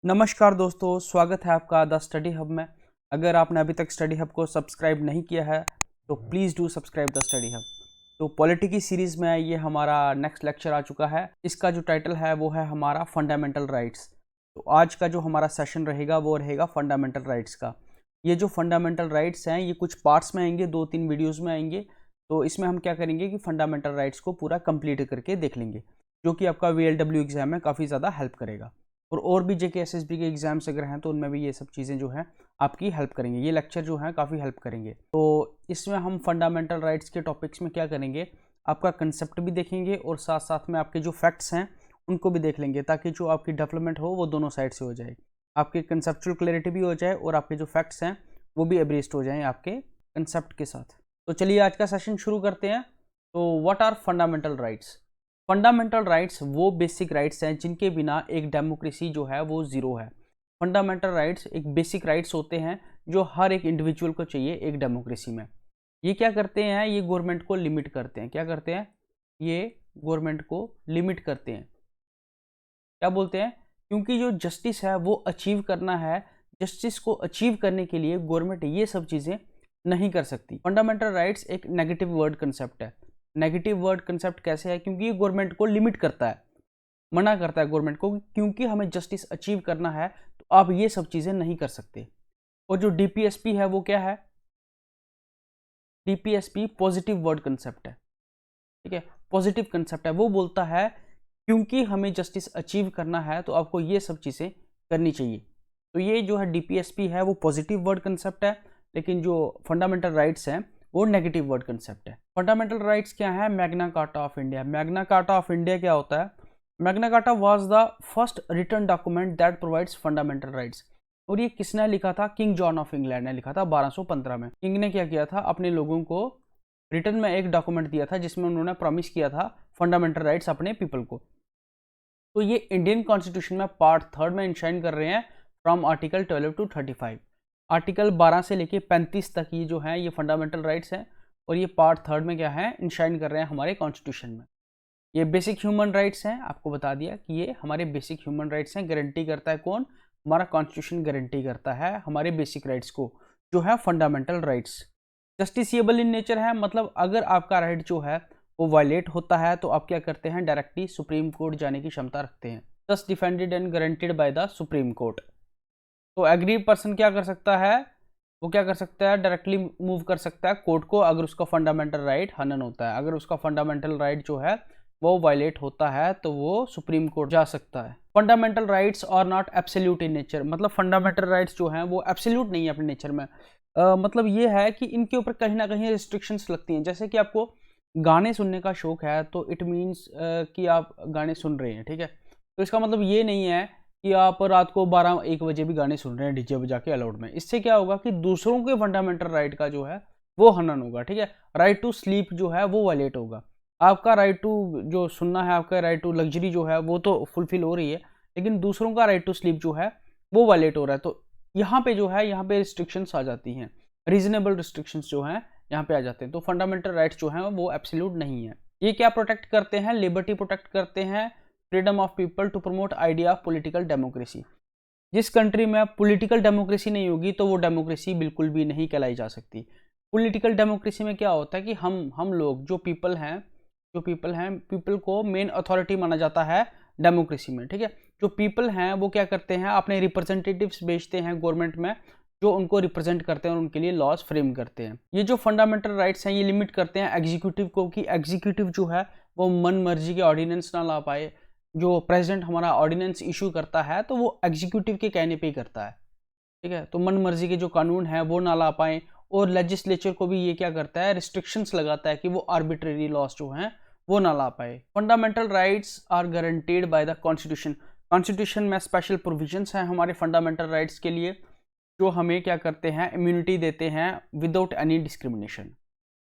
नमस्कार दोस्तों, स्वागत है आपका द स्टडी हब में। अगर आपने अभी तक स्टडी हब को सब्सक्राइब नहीं किया है तो please do subscribe the study hub. तो पॉलिटी की सीरीज़ में ये हमारा नेक्स्ट लेक्चर आ चुका है। इसका जो टाइटल है वो है हमारा फंडामेंटल राइट्स। तो आज का जो हमारा सेशन रहेगा वो रहेगा फंडामेंटल राइट्स का। ये जो फंडामेंटल राइट्स हैं ये कुछ पार्ट्स में आएंगे, 2-3 वीडियोज़ में आएंगे। तो इसमें हम क्या करेंगे कि फंडामेंटल राइट्स को पूरा कंप्लीट करके देख लेंगे, जो कि आपका VLW एग्ज़ाम में काफ़ी ज़्यादा हेल्प करेगा। और भी JK SSB के एग्जाम्स अगर हैं तो उनमें भी ये सब चीज़ें जो हैं आपकी हेल्प करेंगे। ये लेक्चर जो हैं काफ़ी हेल्प करेंगे। तो इसमें हम फंडामेंटल राइट्स के टॉपिक्स में क्या करेंगे, आपका कंसेप्ट भी देखेंगे और साथ साथ में आपके जो फैक्ट्स हैं उनको भी देख लेंगे, ताकि जो आपकी डेवलपमेंट हो वो दोनों साइड से हो जाए। आपकी कंसेप्चुअल क्लैरिटी भी हो जाए और आपके जो फैक्ट्स हैं वो भी एब्रेस्ड हो जाएँ आपके कंसेप्ट के साथ। तो चलिए आज का सेशन शुरू करते हैं। तो what are fundamental rights? Fundamental rights वो बेसिक राइट्स हैं जिनके बिना एक डेमोक्रेसी जो है वो ज़ीरो है। फंडामेंटल राइट्स एक बेसिक राइट्स होते हैं जो हर एक इंडिविजुअल को चाहिए एक डेमोक्रेसी में। ये क्या करते हैं, ये गवर्नमेंट को लिमिट करते हैं। क्या करते हैं? ये गवर्नमेंट को लिमिट करते हैं। क्या बोलते हैं? क्योंकि जो जस्टिस है वो अचीव करना है, जस्टिस को अचीव करने के लिए गवर्नमेंट ये सब चीज़ें नहीं कर सकती। फंडामेंटल राइट्स एक नेगेटिव वर्ड कंसेप्ट है। नेगेटिव वर्ड कंसेप्ट कैसे है? क्योंकि ये गवर्नमेंट को लिमिट करता है, मना करता है गवर्नमेंट को, क्योंकि हमें जस्टिस अचीव करना है तो आप ये सब चीज़ें नहीं कर सकते। और जो DPSP है वो क्या है? DPSP पॉजिटिव वर्ड कंसेप्ट है। ठीक है, पॉजिटिव कंसेप्ट है। वो बोलता है क्योंकि हमें जस्टिस अचीव करना है तो आपको ये सब चीज़ें करनी चाहिए। तो ये जो है DPSP है वो पॉजिटिव वर्ड कंसेप्ट है, लेकिन जो फंडामेंटल राइट्स हैं वो नेगेटिव वर्ड कंसेप्ट है। फंडामेंटल राइट्स क्या है? Magna Carta of India. Magna Carta of India क्या होता है? Magna Carta was the first written document that provides fundamental rights. और ये किसने लिखा था? किंग जॉन ऑफ इंग्लैंड ने लिखा था 1215 में। किंग ने क्या किया था? अपने लोगों को रिटर्न में एक डॉक्यूमेंट दिया था जिसमें उन्होंने प्रॉमिस किया था फंडामेंटल राइट्स अपने पीपल को। तो ये इंडियन कॉन्स्टिट्यूशन में पार्ट 3 में इंशाइन कर रहे हैं फ्रॉम आर्टिकल 12 टू 35। आर्टिकल 12 से लेके 35 तक ये जो है ये फंडामेंटल राइट्स हैं, और ये पार्ट 3 में क्या है? इंशाइन कर रहे हैं हमारे कॉन्स्टिट्यूशन में। ये बेसिक ह्यूमन राइट्स हैं। आपको बता दिया कि ये हमारे बेसिक ह्यूमन राइट्स हैं। गारंटी करता है कौन? हमारा कॉन्स्टिट्यूशन गारंटी करता है हमारे बेसिक राइट्स को, जो है fundamental rights. Justiciable in nature है, मतलब अगर आपका राइट जो है वो वायलेट होता है तो आप क्या करते हैं? डायरेक्टली सुप्रीम कोर्ट जाने की क्षमता रखते हैं। दस defended and guaranteed by the supreme court. तो एग्रीड पर्सन क्या कर सकता है? वो क्या कर सकता है? डायरेक्टली मूव कर सकता है कोर्ट को अगर उसका फंडामेंटल राइट हनन होता है। अगर उसका फंडामेंटल राइट जो है वो वायलेट होता है तो वो सुप्रीम कोर्ट जा सकता है। Fundamental rights are not absolute in nature, मतलब फंडामेंटल राइट्स जो हैं वो एब्सोल्यूट नहीं है अपने नेचर में। मतलब ये है कि इनके ऊपर कहीं ना कहीं रिस्ट्रिक्शंस लगती हैं। जैसे कि आपको गाने सुनने का शौक है तो इट मीन्स कि आप गाने सुन रहे हैं, ठीक है। तो इसका मतलब ये नहीं है कि आप रात को 12-1 बजे भी गाने सुन रहे हैं डीजे बजा के अलाउड में। इससे क्या होगा कि दूसरों के फंडामेंटल राइट का जो है वो हनन होगा, ठीक है। राइट टू स्लीप जो है वो वायलेट होगा। आपका राइट टू जो सुनना है, आपका राइट टू लग्जरी जो है वो तो फुलफिल हो रही है, लेकिन दूसरों का राइट टू स्लीप जो है वो वायलेट हो रहा है। तो यहाँ पे जो है यहाँ पे रिस्ट्रिक्शंस आ जाती हैं, रीजनेबल रिस्ट्रिक्शंस जो हैं यहाँ पे आ जाते हैं। तो फंडामेंटल राइट्स जो हैं वो एब्सोल्यूट नहीं है। ये क्या प्रोटेक्ट करते हैं? लिबर्टी प्रोटेक्ट करते हैं, freedom of people to promote idea of political democracy. जिस कंट्री में पॉलिटिकल डेमोक्रेसी नहीं होगी तो वो डेमोक्रेसी बिल्कुल भी नहीं कहलाई जा सकती। पॉलिटिकल डेमोक्रेसी में क्या होता है कि हम लोग जो पीपल हैं पीपल को मेन अथॉरिटी माना जाता है डेमोक्रेसी में, ठीक है। जो पीपल हैं वो क्या करते हैं? अपने रिप्रेजेंटेटिव्स भेजते हैं गवर्नमेंट में, जो उनको रिप्रेजेंट करते हैं और उनके लिए लॉज फ्रेम करते हैं। ये जो फंडामेंटल राइट्स हैं ये लिमिट करते हैं एग्जीक्यूटिव को, कि एग्जीक्यूटिव जो है वो मन मर्जी के ऑर्डिनेंस ना ला पाए। जो प्रेसिडेंट हमारा ऑर्डिनेंस इशू करता है तो वो एग्जीक्यूटिव के कहने पे ही करता है, ठीक है। तो मन मर्जी के जो कानून है वो ना ला पाए। और लेजिस्लेचर को भी ये क्या करता है? रिस्ट्रिक्शंस लगाता है कि वो आर्बिट्रेरी लॉज जो हैं वो ना ला पाए। Fundamental rights are guaranteed by the constitution. Constitution में स्पेशल प्रोविजंस हैं हमारे फंडामेंटल राइट्स के लिए, जो हमें क्या करते हैं? इम्यूनिटी देते हैं without any discrimination.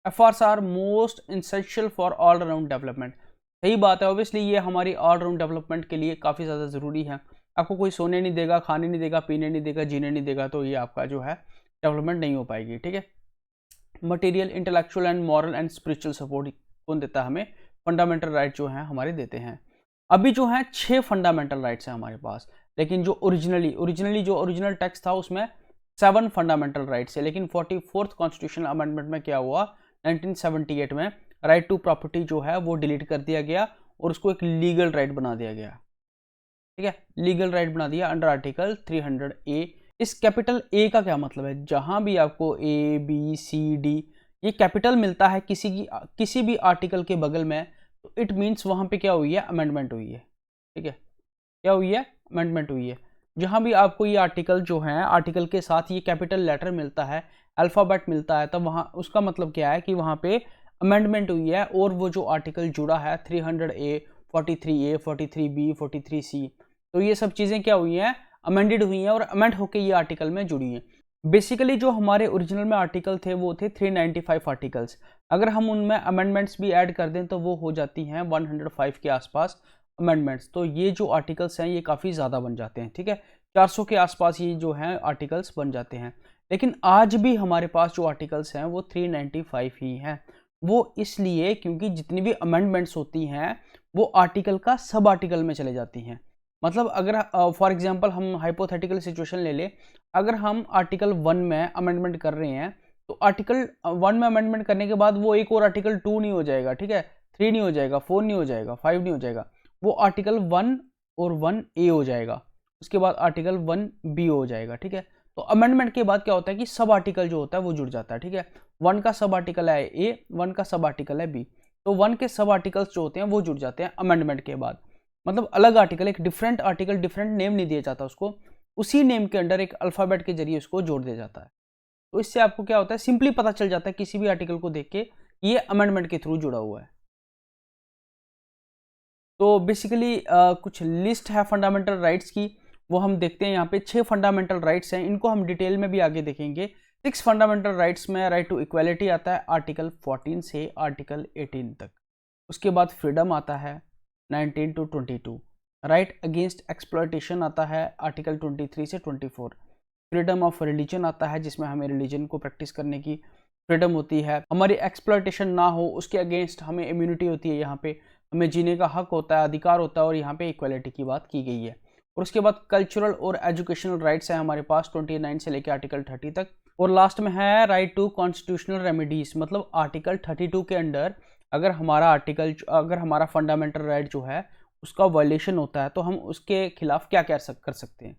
Efforts are most essential for all around development. सही बात है, ऑब्वियसली ये हमारी ऑल राउंड डेवलपमेंट के लिए काफ़ी ज़्यादा ज़रूरी है। आपको कोई सोने नहीं देगा, खाने नहीं देगा, पीने नहीं देगा, जीने नहीं देगा, तो ये आपका जो है डेवलपमेंट नहीं हो पाएगी, ठीक है। Material, intellectual and moral and spiritual support कौन देता है हमें? फंडामेंटल राइट जो हैं हमारे देते हैं। अभी जो हैं 6 फंडामेंटल राइट्स हैं हमारे पास। लेकिन जो ओरिजिनल टेक्स्ट था उसमें 7 फंडामेंटल राइट्स है, लेकिन 44th कॉन्स्टिट्यूशनल अमेंडमेंट में क्या हुआ, 1978 में राइट टू प्रॉपर्टी जो है वो डिलीट कर दिया गया और उसको एक लीगल राइट बना दिया गया। ठीक है, लीगल राइट बना दिया अंडर आर्टिकल 300A। इस कैपिटल ए का क्या मतलब है, जहां भी आपको ए बी सी डी ये कैपिटल मिलता है किसी भी आर्टिकल के बगल में, तो इट मीन्स वहां पे क्या हुई है, अमेंडमेंट हुई है। ठीक है, क्या हुई है, अमेंडमेंट हुई है। जहां भी आपको ये आर्टिकल जो है, आर्टिकल के साथ ये कैपिटल लेटर मिलता है, अल्फ़ाबेट मिलता है, तब वहां उसका मतलब क्या है कि वहां पे अमेंडमेंट हुई है और वो जो आर्टिकल जुड़ा है 300A, 43A, 43B, 43C, तो ये सब चीज़ें क्या हुई हैं, अमेंडेड हुई हैं और अमेंड होकर ये आर्टिकल में जुड़ी हैं। बेसिकली जो हमारे ओरिजिनल में आर्टिकल थे वो थे 395 आर्टिकल्स। अगर हम उनमें अमेंडमेंट्स भी ऐड कर दें तो वो हो जाती हैं 105 के आसपास अमेंडमेंट्स। तो ये जो आर्टिकल्स हैं ये काफ़ी ज़्यादा बन जाते हैं। ठीक है, 400 के आसपास ये जो हैं आर्टिकल्स बन जाते हैं। लेकिन आज भी हमारे पास जो आर्टिकल्स हैं वो 395 ही हैं। वो इसलिए क्योंकि जितनी भी अमेंडमेंट्स होती हैं वो आर्टिकल का सब आर्टिकल में चले जाती हैं। मतलब अगर फॉर एग्जांपल हम हाइपोथेटिकल सिचुएशन ले ले, अगर हम आर्टिकल 1 में अमेंडमेंट कर रहे हैं तो आर्टिकल 1 में अमेंडमेंट करने के बाद वो एक और आर्टिकल 2 नहीं हो जाएगा, ठीक है, 3 नहीं हो जाएगा, 4 नहीं हो जाएगा, 5 नहीं हो जाएगा, वो आर्टिकल 1 और 1A हो जाएगा, उसके बाद आर्टिकल 1B हो जाएगा। ठीक है, तो अमेंडमेंट के बाद क्या होता है कि सब आर्टिकल जो होता है वो जुड़ जाता है। ठीक है, 1 का सब आर्टिकल है A, 1 का सब आर्टिकल है B, तो 1 के सब आर्टिकल्स जो होते हैं वो जुड़ जाते हैं अमेंडमेंट के बाद। मतलब अलग आर्टिकल, एक डिफरेंट आर्टिकल, डिफरेंट नेम नहीं दिया जाता उसको, उसी नेम के अंडर एक अल्फ़ाबेट के जरिए उसको जोड़ दिया जाता है। तो इससे आपको क्या होता है, सिंपली पता चल जाता है किसी भी आर्टिकल को देख के ये अमेंडमेंट के थ्रू जुड़ा हुआ है। तो बेसिकली कुछ लिस्ट है फंडामेंटल राइट्स की, वो हम देखते हैं। यहाँ पे 6 फंडामेंटल राइट्स हैं, इनको हम डिटेल में भी आगे देखेंगे। 6 फंडामेंटल राइट्स में राइट टू इक्वालिटी आता है आर्टिकल 14 से आर्टिकल 18 तक। उसके बाद फ्रीडम आता है 19 to 22। राइट अगेंस्ट एक्सप्लॉयटेशन आता है आर्टिकल 23 से 24। फ्रीडम ऑफ रिलीजन आता है जिसमें हमें रिलीजन को प्रैक्टिस करने की फ्रीडम होती है, हमारी एक्सप्लॉयटेशन ना हो उसके अगेंस्ट हमें इम्यूनिटी होती है, यहाँ पे हमें जीने का हक होता है, अधिकार होता है, और यहाँ पे इक्वालिटी की बात की गई है। और उसके बाद कल्चरल और एजुकेशनल राइट्स हैं हमारे पास 29 से लेकर आर्टिकल 30 तक। और लास्ट में है राइट टू कॉन्स्टिट्यूशनल रेमेडीज, मतलब आर्टिकल 32 के अंडर अगर हमारा फंडामेंटल राइट जो है उसका वायलेशन होता है तो हम उसके खिलाफ क्या क्या कर सकते हैं।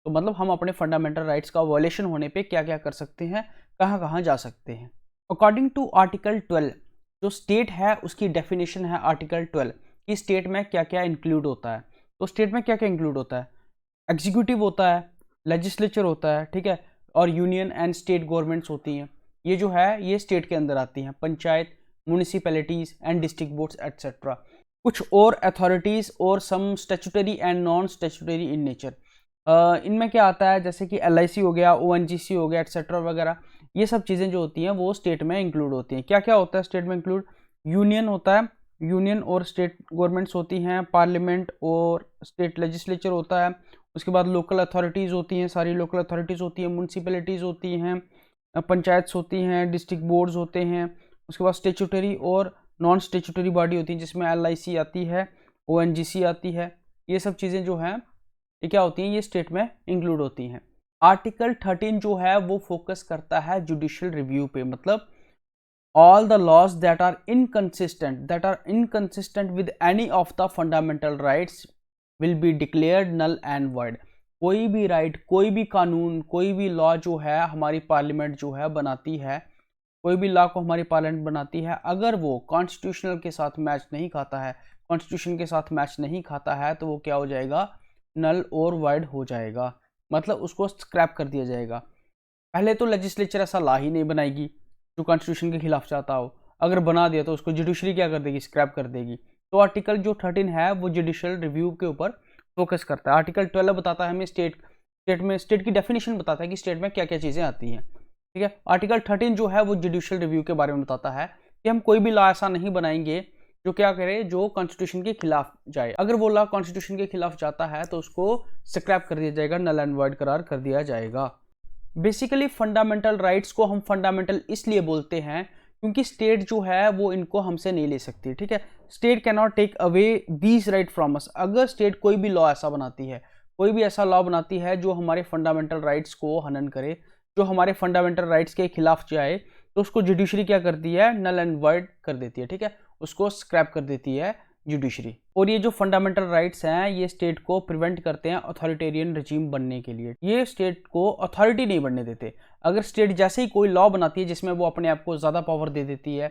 तो मतलब हम अपने फंडामेंटल राइट्स का वायलेशन होने पे क्या क्या कर सकते हैं, कहाँ कहाँ जा सकते हैं। अकॉर्डिंग टू आर्टिकल 12 जो स्टेट है उसकी डेफिनेशन है आर्टिकल 12 कि स्टेट में क्या क्या इंक्लूड होता है। तो स्टेट में क्या क्या इंक्लूड होता है, एग्जीक्यूटिव होता है, लेजिस्लेचर होता है, ठीक है, और यूनियन एंड स्टेट गवर्नमेंट्स होती हैं। ये जो है ये स्टेट के अंदर आती हैं, panchayat, municipalities and district boards etcetera. कुछ और अथॉरिटीज़ और some statutory and non statutory in nature. इनमें क्या आता है, जैसे कि LIC हो गया, ONGC हो गया एट्सेट्रा वगैरह, ये सब चीज़ें जो होती हैं वो स्टेट में इंक्लूड होती हैं। क्या क्या होता है स्टेट में इंक्लूड, यूनियन होता है, यूनियन और स्टेट गवर्नमेंट्स होती हैं, पार्लियामेंट और स्टेट लेजिस्लेचर होता है, उसके बाद लोकल अथॉरिटीज़ होती हैं, सारी लोकल अथॉरिटीज़ होती हैं, म्यूनसिपैलिटीज़ होती हैं, पंचायत होती हैं, डिस्ट्रिक्ट बोर्ड्स होते हैं, उसके बाद स्टेचुटरी और नॉन स्टेचुटरी बॉडी होती है जिसमें LIC आती है, ONGC आती है। ये सब चीज़ें जो हैं ये क्या होती हैं, ये स्टेट में इंक्लूड होती हैं। आर्टिकल 13 जो है वो फोकस करता है जुडिशियल रिव्यू पे, मतलब all the laws that are inconsistent with any of the fundamental rights will be declared null and void। कोई भी राइट, कोई भी कानून, कोई भी लॉ जो है हमारी पार्लियामेंट जो है बनाती है, कोई भी लॉ को हमारी पार्लियामेंट बनाती है, अगर वो कॉन्स्टिट्यूशनल के साथ मैच नहीं खाता है, कॉन्स्टिट्यूशन के साथ मैच नहीं खाता है, तो वो क्या हो जाएगा, नल और वाइड हो जाएगा, मतलब उसको स्क्रैप कर दिया जाएगा। पहले तो लेजिस्लेचर ऐसा लॉ ही नहीं बनाएगी जो कॉन्स्टिट्यूशन के खिलाफ चाहता हो, अगर बना दिया तो उसको जुडिशरी क्या कर देगी, स्क्रैप कर देगी। तो आर्टिकल जो 13 है वो जुडिशियल रिव्यू के ऊपर फोकस करता है। आर्टिकल 12 बताता है हमें स्टेट की डेफिनेशन बताता है कि स्टेट में क्या क्या चीज़ें आती हैं, ठीक है। आर्टिकल 13 जो है वो जुडिशियल रिव्यू के बारे में बताता है कि हम कोई भी लॉ ऐसा नहीं बनाएंगे जो क्या करे, जो कॉन्स्टिट्यूशन के खिलाफ जाए। अगर वो लॉ कॉन्स्टिट्यूशन के खिलाफ जाता है तो उसको स्क्रैप कर दिया जाएगा, नल एंड वॉइड करार कर दिया जाएगा। बेसिकली फंडामेंटल राइट्स को हम फंडामेंटल इसलिए बोलते हैं क्योंकि स्टेट जो है वो इनको हमसे नहीं ले सकती, ठीक है। State can not take away these right from us. अगर स्टेट कोई भी लॉ ऐसा बनाती है, कोई भी ऐसा लॉ बनाती है जो हमारे फंडामेंटल राइट्स को हनन करे, जो हमारे फंडामेंटल राइट्स के खिलाफ जाए, तो उसको जुडिशरी क्या करती है, नल एंड वॉइड कर देती है, ठीक है, उसको स्क्रैप कर देती है जुडिशरी। और ये जो फंडामेंटल राइट्स हैं ये स्टेट को प्रिवेंट करते हैं अथॉरिटेरियन रजीम बनने के लिए, ये स्टेट को अथॉरिटी नहीं बनने देते। अगर स्टेट जैसे ही कोई लॉ बनाती है जिसमें वो अपने आप को ज़्यादा पावर दे देती है,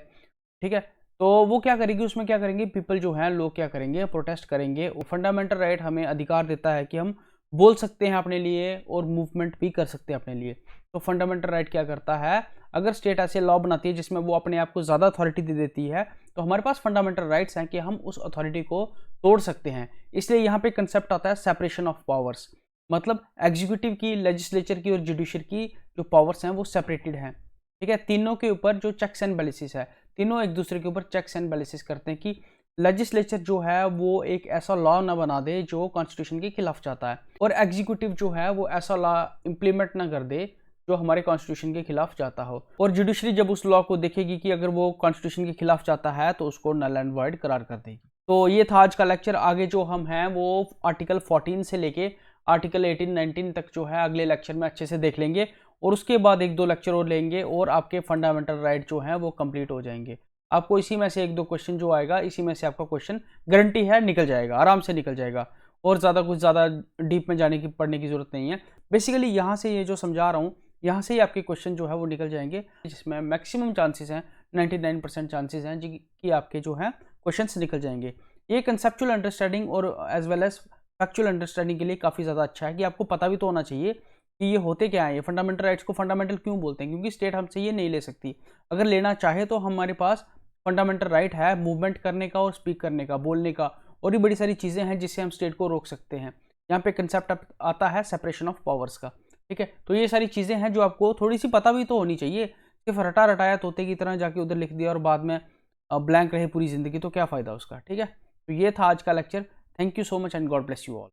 ठीक है, तो वो क्या करेगी, उसमें क्या करेंगे, पीपल जो हैं, लोग क्या करेंगे, प्रोटेस्ट करेंगे। फंडामेंटल राइट हमें अधिकार देता है कि हम बोल सकते हैं अपने लिए और मूवमेंट भी कर सकते हैं अपने लिए। तो फंडामेंटल राइट क्या करता है, अगर स्टेट ऐसे लॉ बनाती है जिसमें वो अपने आप को ज़्यादा अथॉरिटी दे देती है, तो हमारे पास फंडामेंटल राइट्स हैं कि हम उस अथॉरिटी को तोड़ सकते हैं। इसलिए यहाँ पे कंसेप्ट आता है सेपरेशन ऑफ पावर्स, मतलब एग्जीक्यूटिव की, लेजिस्लेचर की और जुडिशरी की जो पावर्स हैं वो सेपरेटेड हैं, ठीक है। तीनों के ऊपर जो चेक्स एंड बैलेंसेस है, तीनों एक दूसरे के ऊपर चेक्स एंड बैलेंसेस करते हैं कि लेजिस्लेचर जो है वो एक ऐसा लॉ ना बना दे जो कॉन्स्टिट्यूशन के खिलाफ जाता है, और एग्जीक्यूटिव जो है वो ऐसा लॉ इंप्लीमेंट ना कर दे जो हमारे कॉन्स्टिट्यूशन के खिलाफ जाता हो। और जुडिशरी जब उस लॉ को देखेगी कि अगर वो कॉन्स्टिट्यूशन के खिलाफ जाता है तो उसको नल एंड वॉइड करार कर देगी। तो ये था आज का लेक्चर। आगे जो हम हैं वो आर्टिकल 14 से लेके आर्टिकल 18-19 तक जो है अगले लेक्चर में अच्छे से देख लेंगे, और उसके बाद 1-2 लेक्चर और लेंगे और आपके फंडामेंटल राइट जो हैं वो कंप्लीट हो जाएंगे। आपको इसी में से 1-2 क्वेश्चन जो आएगा, इसी में से आपका क्वेश्चन गारंटी है निकल जाएगा, आराम से निकल जाएगा, और ज़्यादा डीप में जाने की पढ़ने की ज़रूरत नहीं है। बेसिकली यहाँ से ये जो समझा रहा हूँ, यहाँ से ही आपके क्वेश्चन जो है वो निकल जाएंगे, जिसमें मैक्सिमम चांसेस हैं, 99% चांसेस हैं कि आपके जो हैं क्वेश्चंस निकल जाएंगे। ये कंसेप्चुअल अंडरस्टैंडिंग और as well as factual understanding के लिए काफ़ी ज़्यादा अच्छा है कि आपको पता भी तो होना चाहिए कि ये होते क्या है। ये फंडामेंटल राइट्स को फंडामेंटल क्यों बोलते हैं, क्योंकि स्टेट हमसे ये नहीं ले सकती। अगर लेना चाहे तो हमारे पास फंडामेंटल राइट है मूवमेंट करने का और स्पीक करने का, बोलने का, और भी बड़ी सारी चीज़ें हैं जिससे हम स्टेट को रोक सकते हैं। यहाँ पे कंसेप्ट आता है सेपरेशन ऑफ पावर्स का, ठीक है। तो ये सारी चीज़ें हैं जो आपको थोड़ी सी पता भी तो होनी चाहिए। सिर्फ रटा रटाया तोते की तरह जाके उधर लिख दिया और बाद में ब्लैंक रहे पूरी ज़िंदगी, तो क्या फ़ायदा उसका, ठीक है। तो ये था आज का lecture. Thank you so much and God bless you all.